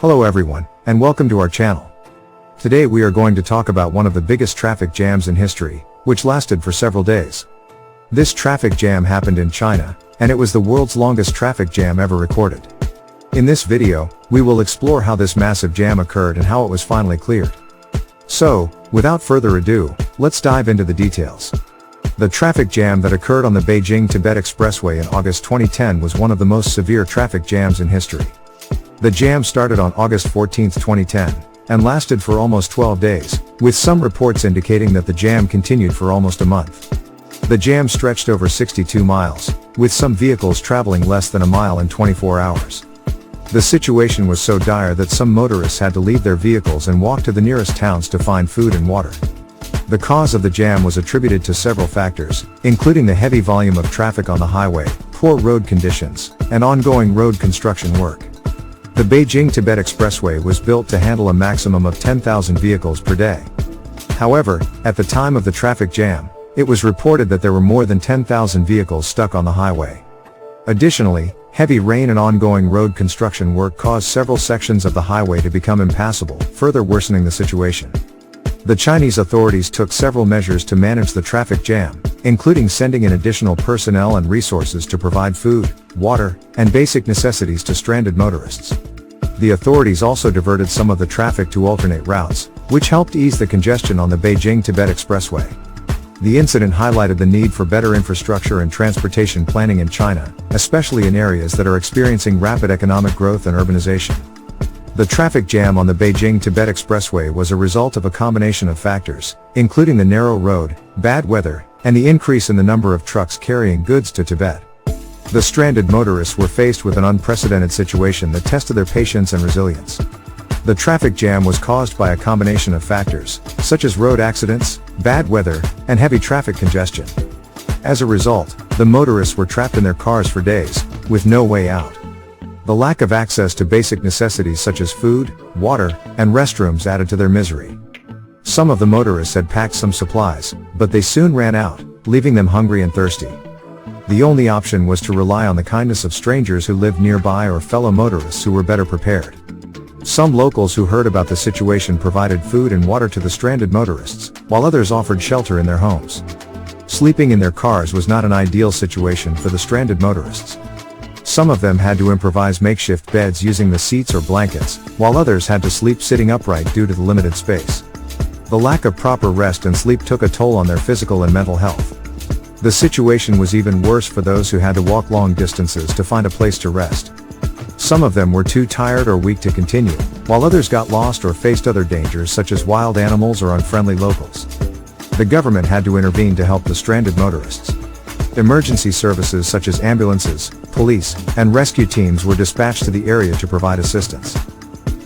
Hello everyone, and welcome to our channel. Today we are going to talk about one of the biggest traffic jams in history, which lasted for several days. This traffic jam happened in China, and it was the world's longest traffic jam ever recorded. In this video, we will explore how this massive jam occurred and how it was finally cleared. So, without further ado, let's dive into the details. The traffic jam that occurred on the Beijing-Tibet Expressway in August 2010 was one of the most severe traffic jams in history. The jam started on August 14, 2010, and lasted for almost 12 days, with some reports indicating that the jam continued for almost a month. The jam stretched over 62 miles, with some vehicles traveling less than a mile in 24 hours. The situation was so dire that some motorists had to leave their vehicles and walk to the nearest towns to find food and water. The cause of the jam was attributed to several factors, including the heavy volume of traffic on the highway, poor road conditions, and ongoing road construction work. The Beijing-Tibet Expressway was built to handle a maximum of 10,000 vehicles per day. However, at the time of the traffic jam, it was reported that there were more than 10,000 vehicles stuck on the highway. Additionally, heavy rain and ongoing road construction work caused several sections of the highway to become impassable, further worsening the situation. The Chinese authorities took several measures to manage the traffic jam, including sending in additional personnel and resources to provide food, water, and basic necessities to stranded motorists. The authorities also diverted some of the traffic to alternate routes, which helped ease the congestion on the Beijing-Tibet Expressway. The incident highlighted the need for better infrastructure and transportation planning in China, especially in areas that are experiencing rapid economic growth and urbanization. The traffic jam on the Beijing-Tibet Expressway was a result of a combination of factors, including the narrow road, bad weather, and the increase in the number of trucks carrying goods to Tibet. The stranded motorists were faced with an unprecedented situation that tested their patience and resilience. The traffic jam was caused by a combination of factors, such as road accidents, bad weather, and heavy traffic congestion. As a result, the motorists were trapped in their cars for days, with no way out. The lack of access to basic necessities such as food, water, and restrooms added to their misery. Some of the motorists had packed some supplies, but they soon ran out, leaving them hungry and thirsty. The only option was to rely on the kindness of strangers who lived nearby or fellow motorists who were better prepared. Some locals who heard about the situation provided food and water to the stranded motorists, while others offered shelter in their homes. Sleeping in their cars was not an ideal situation for the stranded motorists. Some of them had to improvise makeshift beds using the seats or blankets, while others had to sleep sitting upright due to the limited space. The lack of proper rest and sleep took a toll on their physical and mental health. The situation was even worse for those who had to walk long distances to find a place to rest. Some of them were too tired or weak to continue, while others got lost or faced other dangers such as wild animals or unfriendly locals. The government had to intervene to help the stranded motorists. Emergency services such as ambulances, police, and rescue teams were dispatched to the area to provide assistance.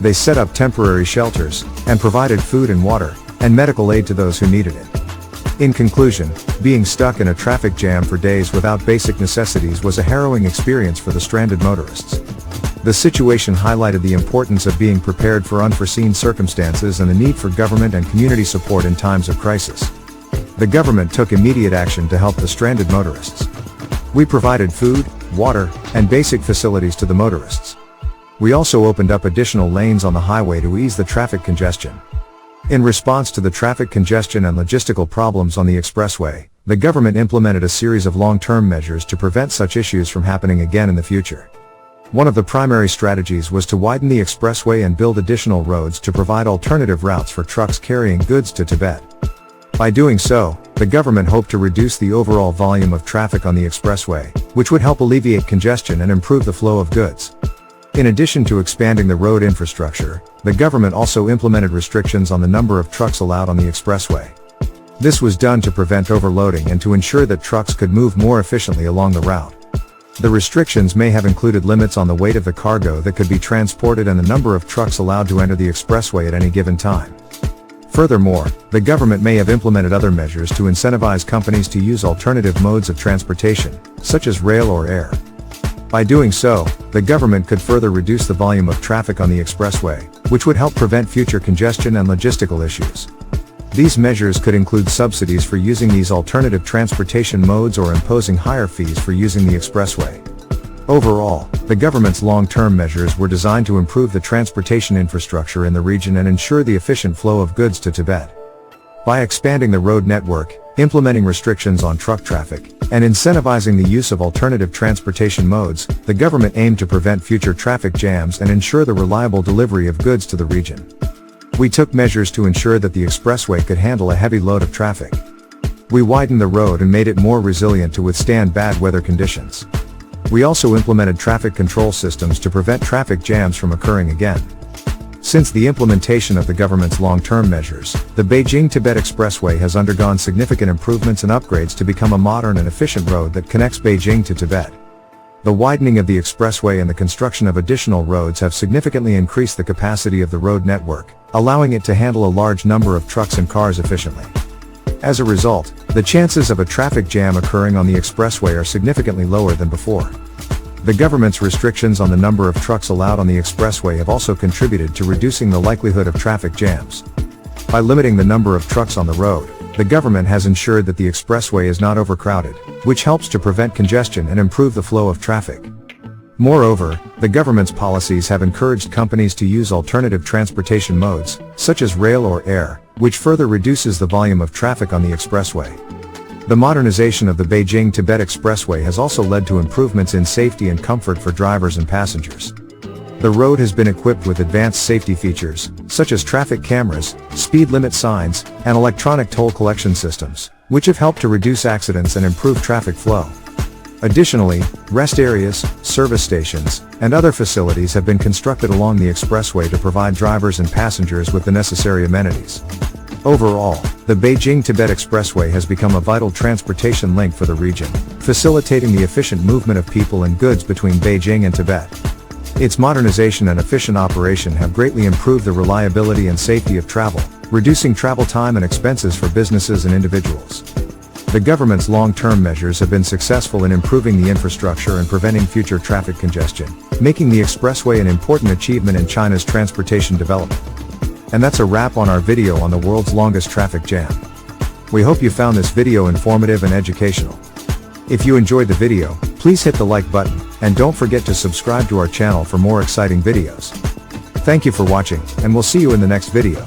They set up temporary shelters, and provided food and water, and medical aid to those who needed it. In conclusion, being stuck in a traffic jam for days without basic necessities was a harrowing experience for the stranded motorists. The situation highlighted the importance of being prepared for unforeseen circumstances and the need for government and community support in times of crisis. The government took immediate action to help the stranded motorists. We provided food, water, and basic facilities to the motorists. We also opened up additional lanes on the highway to ease the traffic congestion. In response to the traffic congestion and logistical problems on the expressway, the government implemented a series of long-term measures to prevent such issues from happening again in the future. One of the primary strategies was to widen the expressway and build additional roads to provide alternative routes for trucks carrying goods to Tibet. By doing so, the government hoped to reduce the overall volume of traffic on the expressway, which would help alleviate congestion and improve the flow of goods. In addition to expanding the road infrastructure, the government also implemented restrictions on the number of trucks allowed on the expressway. This was done to prevent overloading and to ensure that trucks could move more efficiently along the route. The restrictions may have included limits on the weight of the cargo that could be transported and the number of trucks allowed to enter the expressway at any given time. Furthermore, the government may have implemented other measures to incentivize companies to use alternative modes of transportation, such as rail or air. By doing so, the government could further reduce the volume of traffic on the expressway, which would help prevent future congestion and logistical issues. These measures could include subsidies for using these alternative transportation modes or imposing higher fees for using the expressway. Overall, the government's long-term measures were designed to improve the transportation infrastructure in the region and ensure the efficient flow of goods to Tibet. By expanding the road network, implementing restrictions on truck traffic, and incentivizing the use of alternative transportation modes, the government aimed to prevent future traffic jams and ensure the reliable delivery of goods to the region. We took measures to ensure that the expressway could handle a heavy load of traffic. We widened the road and made it more resilient to withstand bad weather conditions. We also implemented traffic control systems to prevent traffic jams from occurring again. Since the implementation of the government's long-term measures, the Beijing-Tibet Expressway has undergone significant improvements and upgrades to become a modern and efficient road that connects Beijing to Tibet. The widening of the expressway and the construction of additional roads have significantly increased the capacity of the road network, allowing it to handle a large number of trucks and cars efficiently. As a result, the chances of a traffic jam occurring on the expressway are significantly lower than before. The government's restrictions on the number of trucks allowed on the expressway have also contributed to reducing the likelihood of traffic jams. By limiting the number of trucks on the road, the government has ensured that the expressway is not overcrowded, which helps to prevent congestion and improve the flow of traffic. Moreover, the government's policies have encouraged companies to use alternative transportation modes, such as rail or air, which further reduces the volume of traffic on the expressway. The modernization of the Beijing-Tibet Expressway has also led to improvements in safety and comfort for drivers and passengers. The road has been equipped with advanced safety features, such as traffic cameras, speed limit signs, and electronic toll collection systems, which have helped to reduce accidents and improve traffic flow. Additionally, rest areas, service stations, and other facilities have been constructed along the expressway to provide drivers and passengers with the necessary amenities. Overall, the Beijing-Tibet Expressway has become a vital transportation link for the region, facilitating the efficient movement of people and goods between Beijing and Tibet. Its modernization and efficient operation have greatly improved the reliability and safety of travel, reducing travel time and expenses for businesses and individuals. The government's long-term measures have been successful in improving the infrastructure and preventing future traffic congestion, making the expressway an important achievement in China's transportation development. And that's a wrap on our video on the world's longest traffic jam. We hope you found this video informative and educational. If you enjoyed the video, please hit the like button, and don't forget to subscribe to our channel for more exciting videos. Thank you for watching, and we'll see you in the next video.